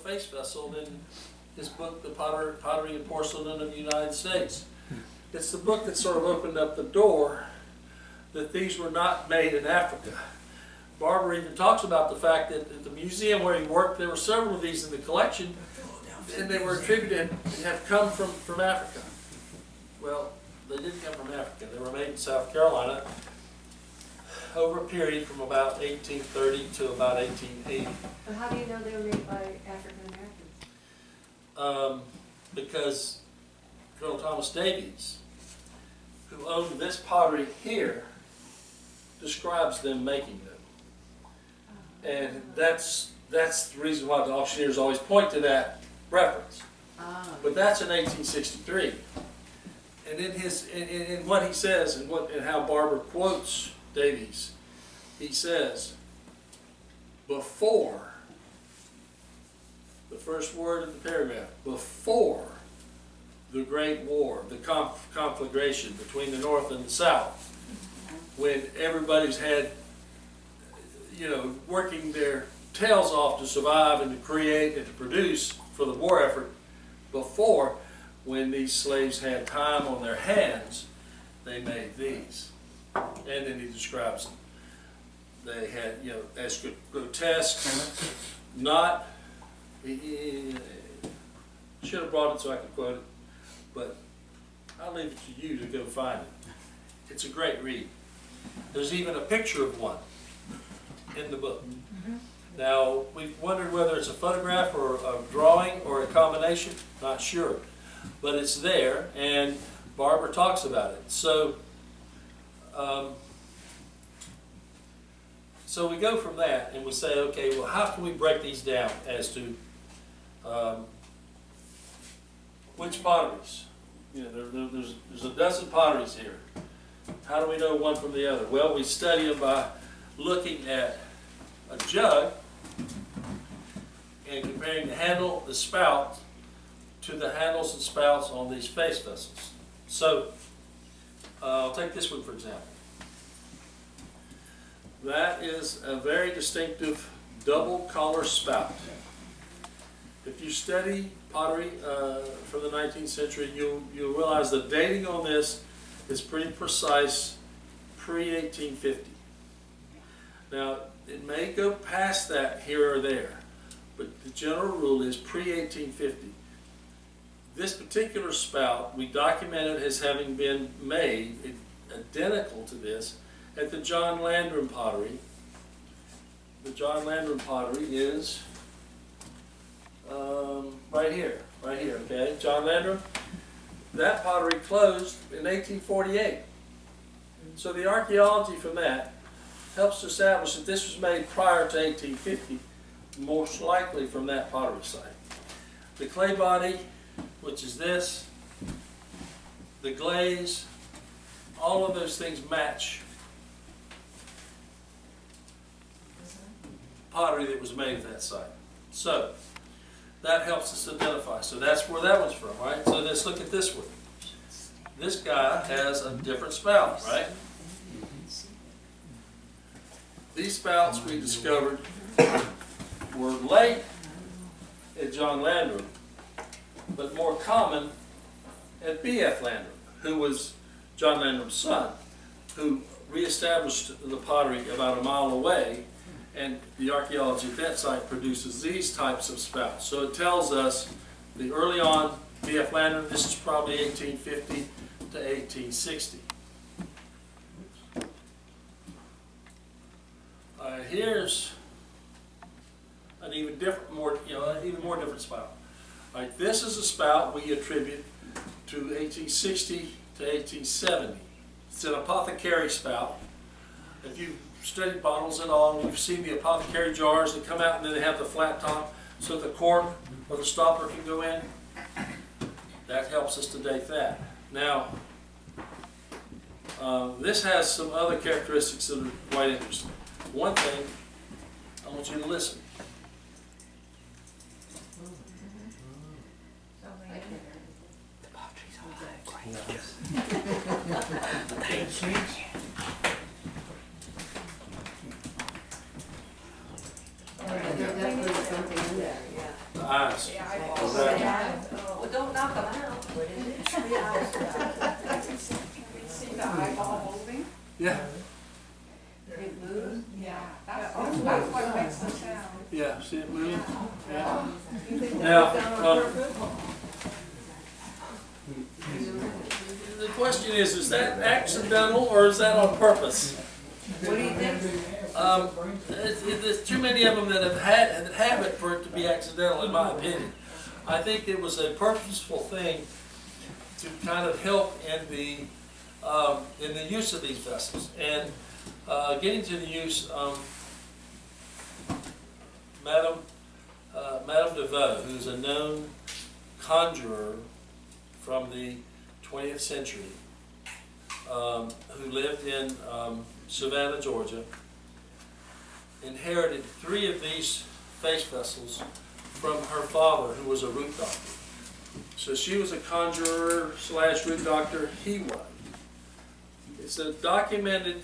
face vessel in his book, The Pottery and Porcelain of the United States. It's the book that sort of opened up the door that these were not made in Africa. Barber even talks about the fact that at the museum where he worked, there were several of these in the collection, and they were attributed to have come from Africa. Well, they didn't come from Africa. They were made in South Carolina over a period from about 1830 to about 1880. But how do you know they were made by African Americans? Because Colonel Thomas Davies, who owned this pottery here, describes them making them. And that's the reason why the auctioneers always point to that reference. But that's in 1863. And in what he says and how Barber quotes Davies, he says, before, the first word of the paragraph, before the Great War, the conflagration between the North and the South, when everybody's had, working their tails off to survive and to create and to produce for the war effort, before, when these slaves had time on their hands, they made these. And then he describes them. They had, as grotesque, not, he should have brought it so I could quote it, but I'll leave it to you to go find it. It's a great read. There's even a picture of one in the book. Now, we've wondered whether it's a photograph or a drawing or a combination, not sure. But it's there, and Barber talks about it. So we go from that, and we say, okay, well, how can we break these down as to which potteries? There's a dozen potteries here. How do we know one from the other? Well, we study them by looking at a jug and comparing the handle, the spout, to the handles and spouts on these face vessels. So, I'll take this one for example. That is a very distinctive double collar spout. If you study pottery from the 19th century, you'll realize the dating on this is pretty precise, pre-1850. Now, it may go past that here or there, but the general rule is pre-1850. This particular spout we documented as having been made identical to this at the John Landrum pottery. The John Landrum pottery is right here, okay? John Landrum, that pottery closed in 1848. So the archaeology from that helps to establish that this was made prior to 1850, most likely from that pottery site. The clay body, which is this, the glaze, all of those things match pottery that was made at that site. So that helps us identify. So that's where that one's from, right? So let's look at this one. This guy has a different spout, right? These spouts we discovered were late at John Landrum, but more common at B.F. Landrum, who was John Landrum's son, who reestablished the pottery about a mile away, and the archaeology at that site produces these types of spouts. So it tells us the early on B.F. Landrum, this is probably 1850 to 1860. Here's an even different, even more different spout. All right, this is a spout we attribute to 1860 to 1870. It's an apothecary spout. If you've studied bottles at all, you've seen the apothecary jars that come out and then they have the flat top so that the cork or the stopper can go in. That helps us to date that. Now, this has some other characteristics that are quite interesting. One thing, I want you to listen. eyes. Yeah, I Was think that- that. Well, don't knock them out. See the eyeball moving? Yeah, It moves. Yeah. That's what makes the sound. yeah, see it moving? Yeah. You think Now, that was done on purpose? The question is that accidental or is that on purpose? What do you think? There's too many of them that have it for it to be accidental, in my opinion. I think it was a purposeful thing to kind of help in the use of these vessels. And getting to the use, Madame DeVoe, who's a known conjurer from the 20th century, who lived in Savannah, Georgia, inherited 3 of these face vessels from her father, who was a root doctor. So she was a conjurer / root doctor. He was. It's a documented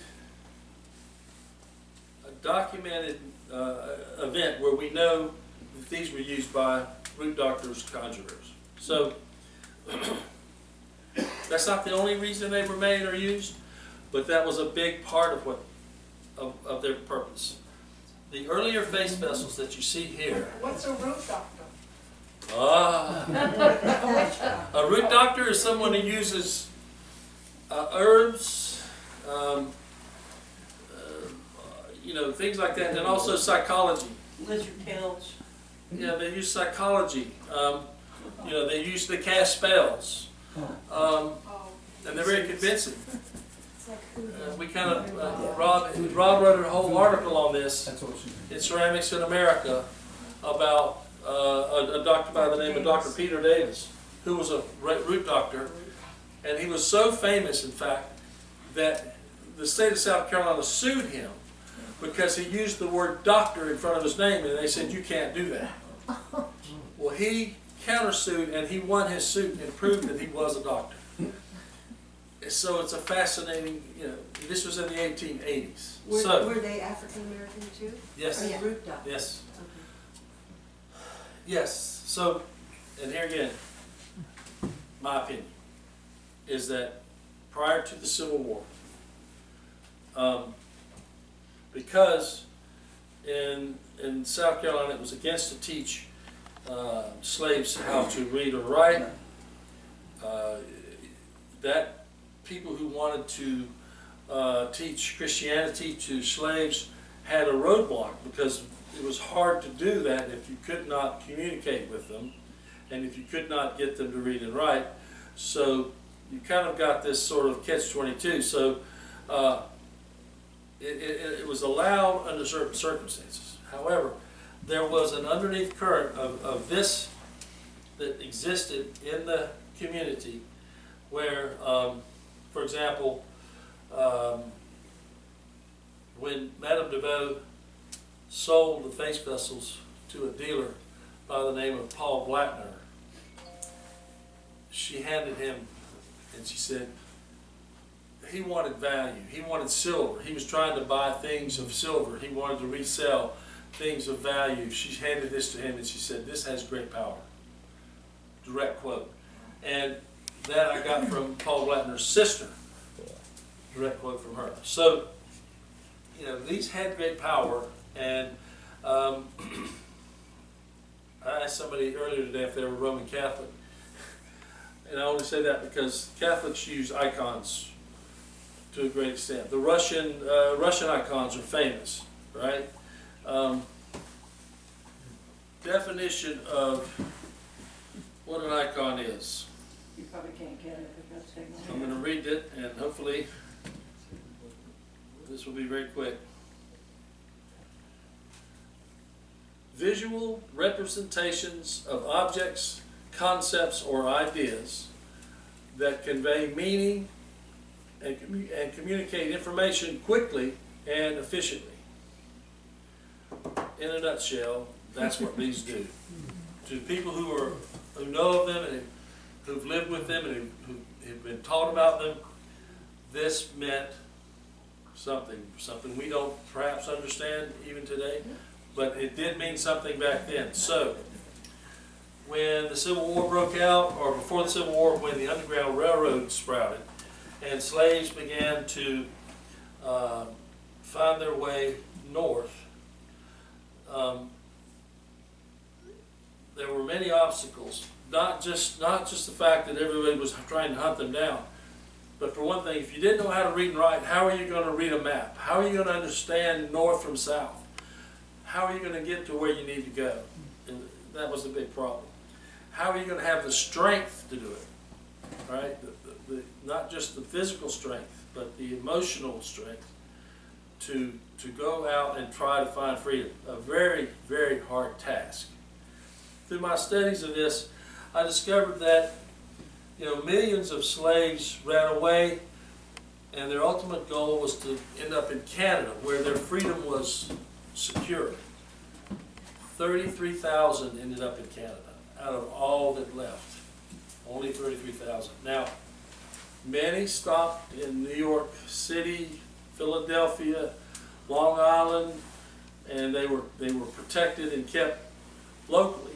event where we know that these were used by root doctors, conjurers. So that's not the only reason they were made or used, but that was a big part of their purpose. The earlier face vessels that you see here. What's a root doctor? A root doctor is someone who uses herbs, things like that, and also psychology. Lizard tails. Yeah, they use psychology. They cast spells, Oh, and they're very convincing. We kind of Rob wrote a whole article on this in Ceramics in America about a doctor by the name of Dr. Peter Davis, who was a root doctor, and he was so famous, in fact, that the state of South Carolina sued him because he used the word doctor in front of his name, and they said, you can't do that. Well, he countersued, and he won his suit and proved that he was a doctor. So it's a fascinating, this was in the 1880s. Were they African American too? Yes, Or the root doctor? yes, Okay. yes. So, and here again, my opinion is that prior to the Civil War, because in South Carolina it was against to teach slaves how to read or write, that people who wanted to teach Christianity to slaves had a roadblock, because it was hard to do that if you could not communicate with them and if you could not get them to read and write. So you kind of got this sort of catch-22. So it was allowed under certain circumstances. However, there was an underneath current of this that existed in the community where, for example, when Madame DeVoe sold the face vessels to a dealer by the name of Paul Blattner, she handed him, and she said, he wanted value, he wanted silver, he was trying to buy things of silver, he wanted to resell things of value. She handed this to him and she said, this has great power. Direct quote. And that I got from Paul Blattner's sister. Direct quote from her. So, these had great power, and I asked somebody earlier today if they were Roman Catholic, and I only say that because Catholics use icons to a great extent. The Russian icons are famous, right? Definition of what an icon is. You probably can't get it if that's taking I'm going to read it, and hopefully this will be very quick. Visual representations of objects, concepts, or ideas that convey meaning and communicate information quickly and efficiently. In a nutshell, that's what these do. To people who know of them and who've lived with them and who have been taught about them, this meant something we don't perhaps understand even today, but it did mean something back then. So, when the Civil War broke out, or before the Civil War, when the Underground Railroad sprouted, and slaves began to find their way north, there were many obstacles. Not just the fact that everybody was trying to hunt them down, but for one thing, if you didn't know how to read and write, how are you going to read a map? How are you going to understand north from south? How are you going to get to where you need to go? And that was the big problem. How are you going to have the strength to do it? Right? Not just the physical strength, but the emotional strength to go out and try to find freedom. A very, very hard task. Through my studies of this, I discovered that millions of slaves ran away, and their ultimate goal was to end up in Canada, where their freedom was secure. 33,000 ended up in Canada out of all that left. Only 33,000. Now, many stopped in New York City, Philadelphia, Long Island, and they were protected and kept locally.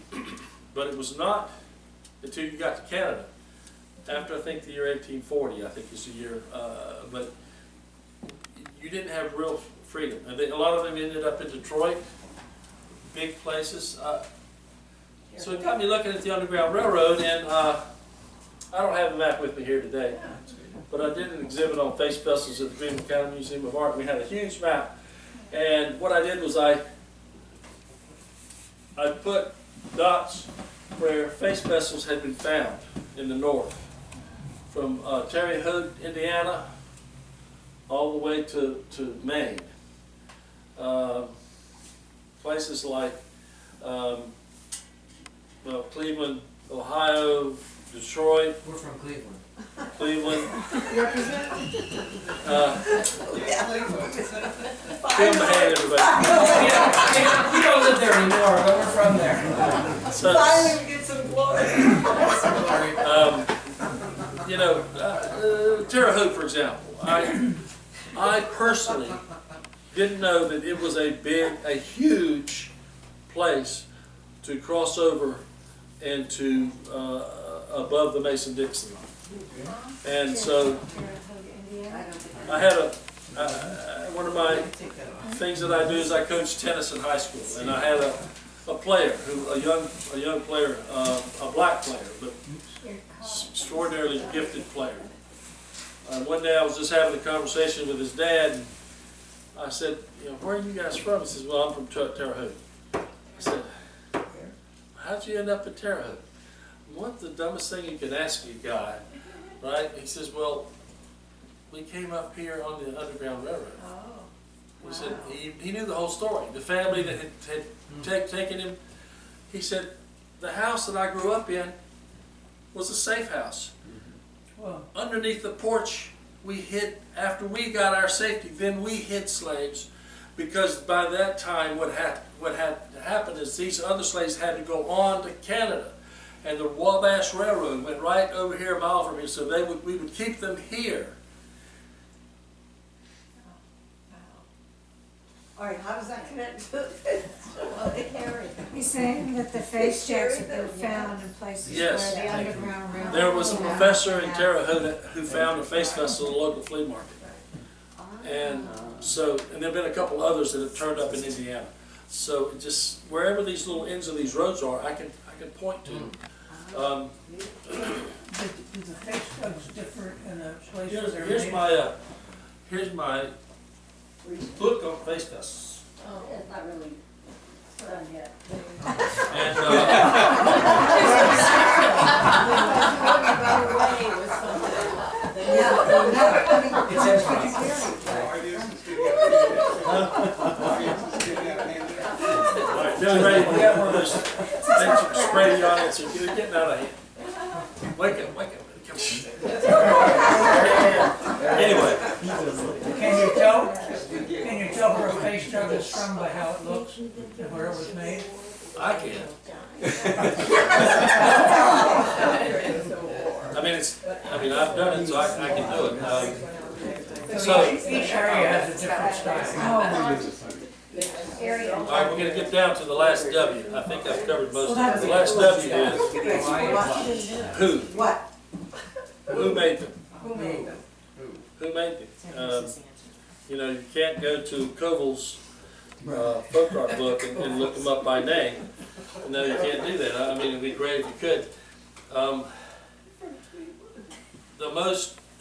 But it was not until you got to Canada, after I think the year 1840, I think is the year, but you didn't have real freedom. And a lot of them ended up in Detroit, big places. So it got me looking at the Underground Railroad, and I don't have the map with me here today, but I did an exhibit on face vessels at the Greenville County Museum of Art. We had a huge map, and what I did was I put dots where face vessels had been found in the north, from Terre Haute, Indiana, all the way to Maine. Places like Cleveland, Ohio, Detroit. We're from Cleveland. Cleveland. Yeah. Give them a hand, everybody. We don't live there anymore, but we're from there. So, Finally we get some glory. Terre Haute, for example. I personally didn't know that it was a huge place to cross over and to above the Mason-Dixon line. And so I had one of my things that I do is I coach tennis in high school, and I had a player, a young player, a black player, but extraordinarily gifted player. One day I was just having a conversation with his dad, and I said, where are you guys from? He says, well, I'm from Terre Haute. I said, how'd you end up in Terre Haute? What's the dumbest thing you can ask a guy, right? He says, well, we came up here on the Underground Railroad. He said he knew the whole story. The family that had taken him, he said, the house that I grew up in was a safe house. Well, Underneath the porch, we hid, after we got our safety, then we hid slaves, because by that time what had happened is these other slaves had to go on to Canada, and the Wabash Railroad went right over here a mile from here, so we would keep them here. All right, how does that connect to He's saying that the face jacks have been found in places Yes. where the Underground Railroad. There was a professor in Terre Haute who found a face vessel at a local flea market. And there have been a couple others that have turned up in Indiana. So just wherever these little ends of these roads are, I can point to. Did the face jugs differ in a place where they're Here's made? here's my book on face vessels. Oh, it's not really done yet. And It's in Billy Ray, we got one of those things that spray the audience, and you're getting out of hand. Wake up, wake up. Come on. Anyway, Can you tell where a face jug is from by how it looks and where it was made? I can. I've done it, so I can do it. So each area has a different style. area. All right, we're gonna get down to the last W. I think I've covered most of it. The last W is who. What? Who made them? Who made them? Who made them? You know, you can't go to Koval's folk art book and look them up by name. No, you can't do that. I mean, it'd be great if you could.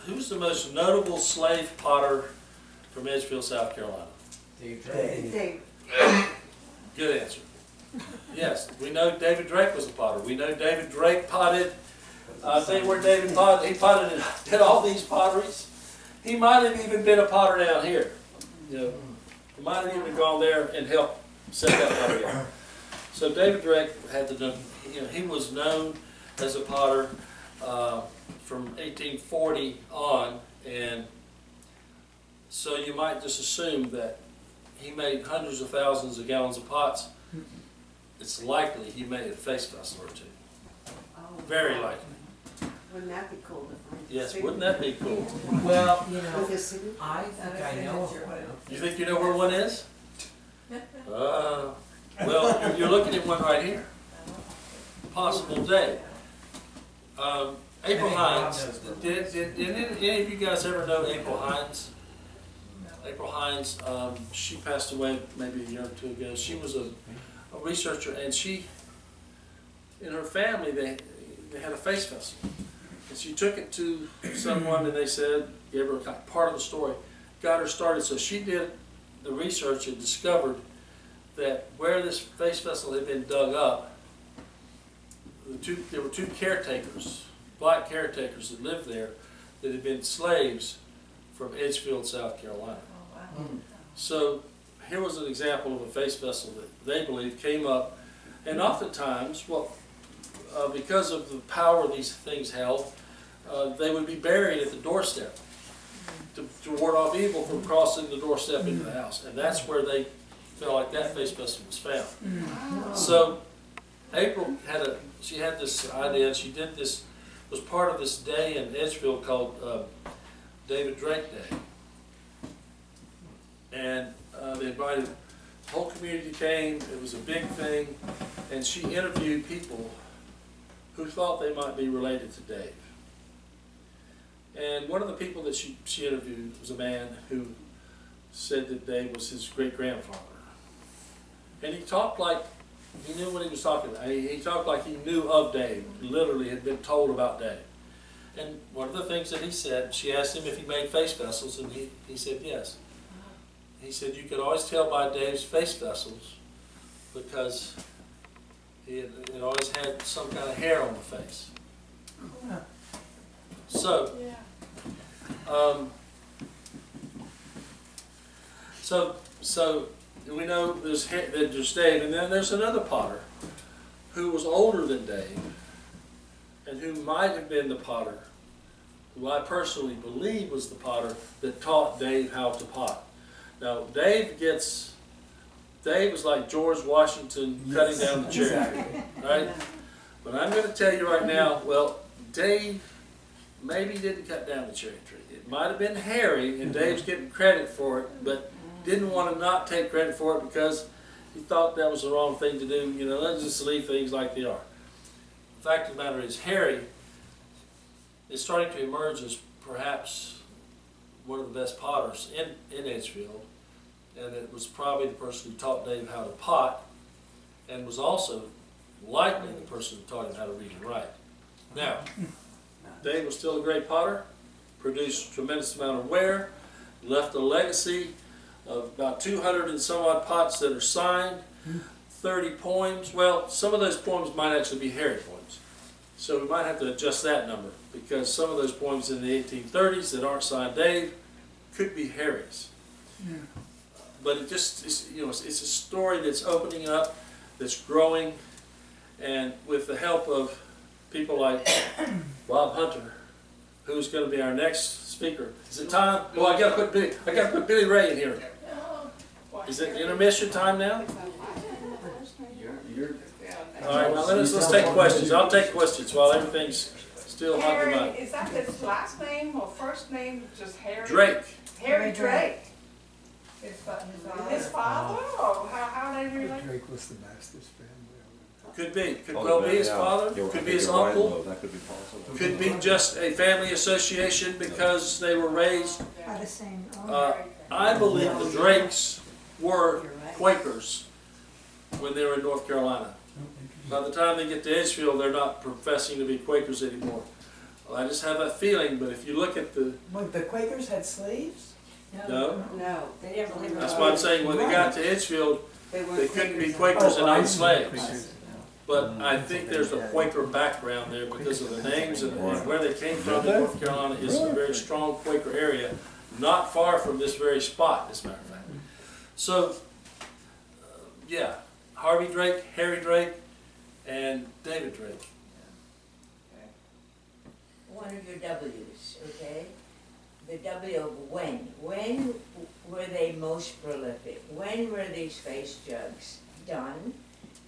Who's the most notable slave potter from Edgefield, South Carolina? Dave. Good answer. Yes, we know David Drake was a potter. We know David Drake potted. I'll tell you where David potted. He potted at all these potteries. He might have even been a potter down here. You know, he might have even gone there and helped set that pottery up. So David Drake had the, you know, he was known as a potter from 1840 on, and so you might just assume that he made hundreds of thousands of gallons of pots. It's likely he made a face vessel or two. Oh, Very likely. Wouldn't that be cool to find? Yes, wouldn't that be cool? Well, you With know, his signature? I think I know of one. You think you know where one is? Well, you're looking at one right here. Possible day. April Hines. Did any of you guys ever know April Hines? April Hines, she passed away maybe a year or two ago. She was a researcher, and she, in her family, they had a face vessel. And she took it to someone, and they said, gave her part of the story, got her started. So she did the research and discovered that where this face vessel had been dug up, there were two caretakers, black caretakers that lived there, that had been slaves from Edgefield, South Carolina. So here was an example of a face vessel that they believe came up, and oftentimes, well, because of the power these things held, they would be buried at the doorstep to ward off evil from crossing the doorstep into the house, and that's where they felt like that face vessel was found. So April had this idea, and she did this, was part of this day in Edgefield called David Drake Day. And they invited, the whole community came, it was a big thing, and she interviewed people who thought they might be related to Dave. And one of the people that she interviewed was a man who said that Dave was his great-grandfather. And he talked like he knew what he was talking about. He talked like he knew of Dave, literally had been told about Dave. And one of the things that he said, she asked him if he made face vessels, and he said yes. He said you could always tell by Dave's face vessels because he had always had some kind of hair on the face. So, so we know there's Dave, and then there's another potter who was older than Dave, and who might have been the potter, who I personally believe was the potter that taught Dave how to pot. Now, Dave was like George Washington cutting down the cherry tree, right? But I'm going to tell you right now, well, Dave maybe didn't cut down the cherry tree. It might have been Harry, and Dave's getting credit for it, but didn't want to not take credit for it because he thought that was the wrong thing to do. You know, let's just leave things like they are. The fact of the matter is, Harry is starting to emerge as perhaps one of the best potters in Edgefield, and it was probably the person who taught Dave how to pot, and was also likely the person who taught him how to read and write. Now, Dave was still a great potter, produced a tremendous amount of ware, left a legacy of about 200 and some odd pots that are signed, 30 poems. Well, some of those poems might actually be Harry poems. So we might have to adjust that number, because some of those poems in the 1830s that aren't signed Dave could be Harry's. But it just, it's a story that's opening up, that's growing, and with the help of people like Rob Hunter, who's going to be our next speaker. Is it time? Well, I got to put Billy Ray in here. Is it intermission time now? All right, now let's take questions. I'll take questions while everything's still hot in mind. Is that his last name or first name, just Harry? Drake. Harry Drake. His father, or how they relate? Drake was the Masters family. Could be, could Oh, well be his yeah. father, Yeah, I could think be his you're right, uncle, though. That could be possible. could be just a family association because they were raised. By the same I believe the Drakes were Quakers when they were in North Carolina. By the time they get to Edgefield, they're not professing to be Quakers anymore. Well, I just have that feeling, but if you look at the, Wait, the Quakers had slaves? no, No, They never lived. that's why I'm saying when they got to Edgefield, they weren't. they couldn't be Quakers. Quakers and own slaves. Quakers. But I think there's a Quaker background there because of the names and where they came from. North Carolina is a very strong Quaker area, not far from this very spot, as a matter of fact. So, yeah, Harvey Drake, Harry Drake, and David Drake. One of your W's, okay? The W of when. When were they most prolific? When were these face jugs done?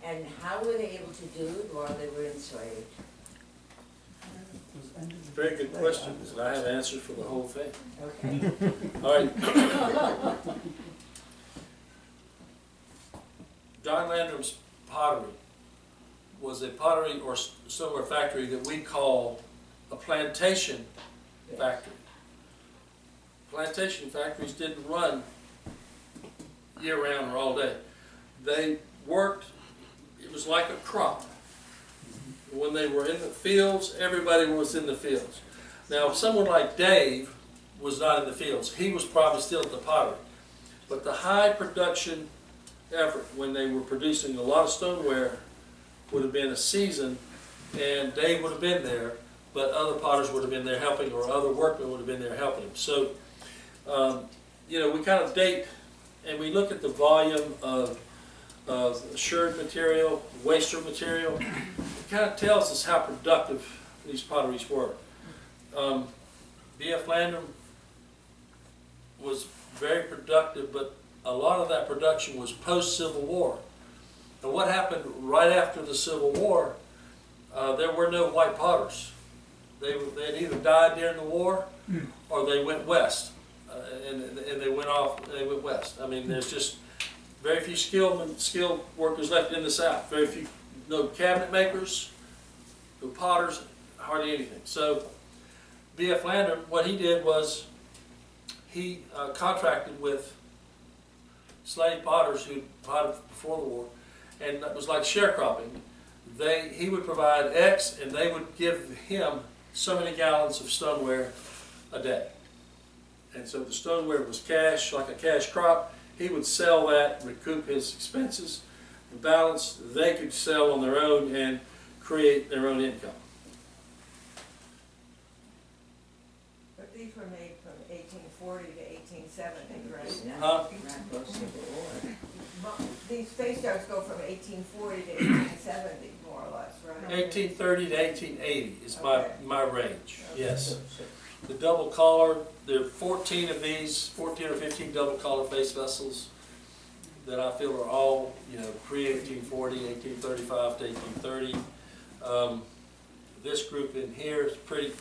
And how were they able to do it while they were enslaved? Very good questions, and I have answers for the whole thing. Okay. All right. John Landrum's Pottery was a pottery or similar factory that we call a plantation factory. Plantation factories didn't run year-round or all day. They worked, it was like a crop. When they were in the fields, everybody was in the fields. Now, someone like Dave was not in the fields. He was probably still at the pottery. But the high production effort, when they were producing a lot of stoneware, would have been a season, and Dave would have been there, but other potters would have been there helping, or other workmen would have been there helping him. So, you know, we kind of date, and we look at the volume of shirred material, waster material. It kind of tells us how productive these potteries were. B.F. Landrum was very productive, but a lot of that production was post-Civil War. And what happened right after the Civil War, there were no white potters. They had either died during the war or they went west. And they went west. I mean, there's just very few skilled workers left in the South. Very few, no cabinet makers, no potters, hardly anything. So B.F. Landrum, what he did was he contracted with slave potters who potted before the war, and it was like sharecropping. He would provide X, and they would give him so many gallons of stoneware a day. And so the stoneware was cash, like a cash crop. He would sell that, recoup his expenses. The balance they could sell on their own and create their own income. But these were made from 1840 to 1870, right? Huh? Not post-Civil War. These face jugs go from 1840 to 1870, more or less, right? 1830 to 1880 is Okay. my range, yes. The double collar, there are 14 of these, 14 or 15 double collar face vessels that I feel are all, you know, pre-1840, 1835 to 1830. This group in here is a pretty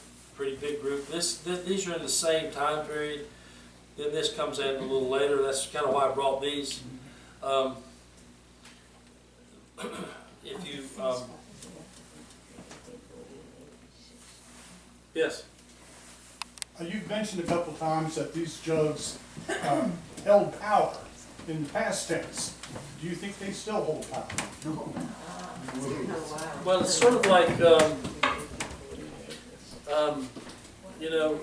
big group. These are in the same time period. Then this comes in a little later. That's kind of why I brought these. If you, yes. You've mentioned a couple times that these jugs held power in the past tense. Do you think they still hold power? Well, it's sort of like, you know,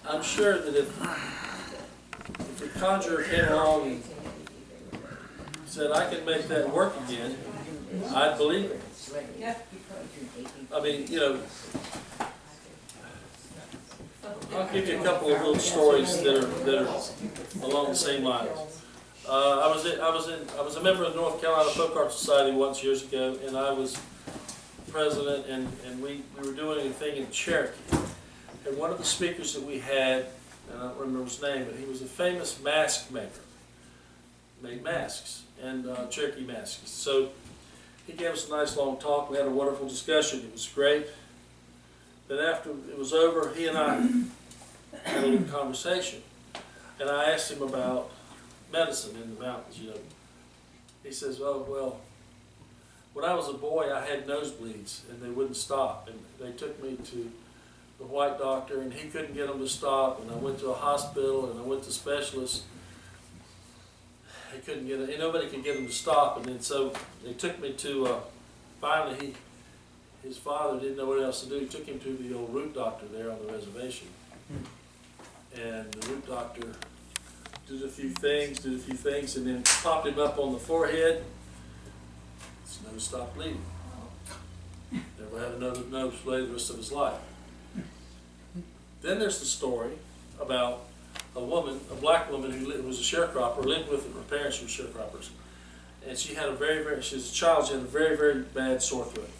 I'm sure that if a conjurer came along and said, I can make that work again, I'd believe it. I mean, you know, I'll give you a couple of little stories that are along the same lines. I was a member of the North Carolina Folk Art Society once years ago, and I was president, and we were doing a thing in Cherokee. And one of the speakers that we had, and I don't remember his name, but he was a famous mask maker. Made masks and Cherokee masks. So he gave us a nice long talk. We had a wonderful discussion. It was great. Then after it was over, he and I had a little conversation. And I asked him about medicine in the mountains, you know. He says, oh, well, when I was a boy, I had nosebleeds, and they wouldn't stop. And they took me to the white doctor, and he couldn't get them to stop. And I went to a hospital, and I went to specialists. They couldn't get it, and nobody could get them to stop. And then so they took me to, finally, his father didn't know what else to do. He took him to the old root doctor there on the reservation. And the root doctor did a few things, and then popped him up on the forehead. His nose stopped bleeding. Never had another nose bleed the rest of his life. Then there's the story about a woman, a black woman who was a sharecropper, lived with her parents who were sharecroppers. And she had she was a child, she had a very, very bad sore throat.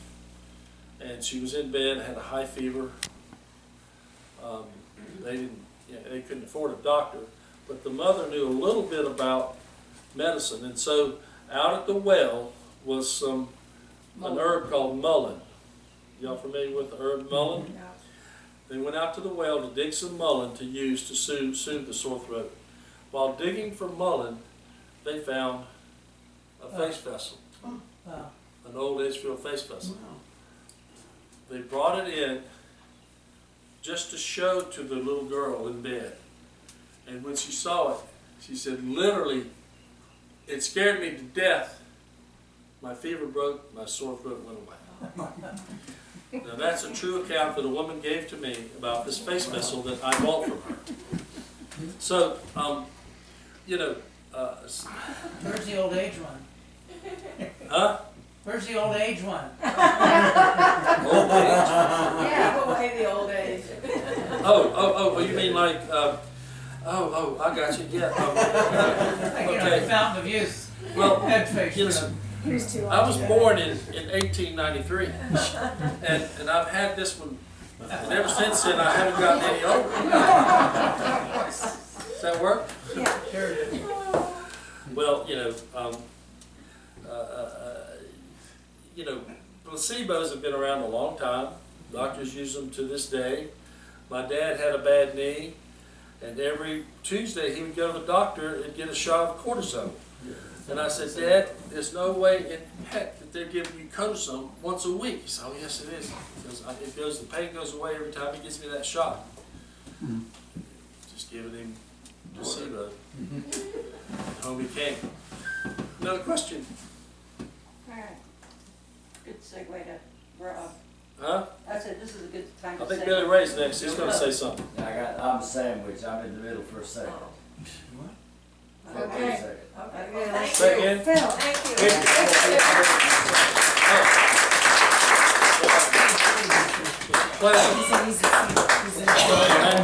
And she was in bed, had a high fever. They couldn't afford a doctor, but the mother knew a little bit about medicine. And so out at the well was an herb called mullein. Y'all familiar with the herb mullein? Yeah. They went out to the well to dig some mullein to use to soothe the sore throat. While digging for mullein, they found a face vessel, Wow. an old Edgefield face vessel. They brought it in just to show to the little girl in bed. And when she saw it, she said, literally, it scared me to death. My fever broke, my sore throat went away. Now that's a true account that a woman gave to me about this face vessel that I bought from her. So, you know, Where's the old age one? huh? Where's the old age one? Old age. Yeah, away the old age. Oh, you mean like, I got you, yeah. Like, you know, the fountain of youth. Well, Head face. you You know, know. He was too I was born in 1893, and I've had this one, and ever since then I haven't gotten any older. Does that work? Yeah. Sure. Well, placebos have been around a long time. Doctors use them to this day. My dad had a bad knee, and every Tuesday he would go to the doctor and get a shot of cortisone. And I said, Dad, there's no way in heck that they're giving you cortisone once a week. He said, oh yes it is. Because the pain goes away every time he gives me that shot. Just giving him placebo. Home he came. Another question? Alright. Good segue to Rob. Huh? I said this is a good time I to think segue. Billy Ray's next. He's going to say something. I'm a sandwich. I'm in the middle for a second. For a Okay. second. Okay, well, thank Say you. again? Phil. Thank you. Pleasure. And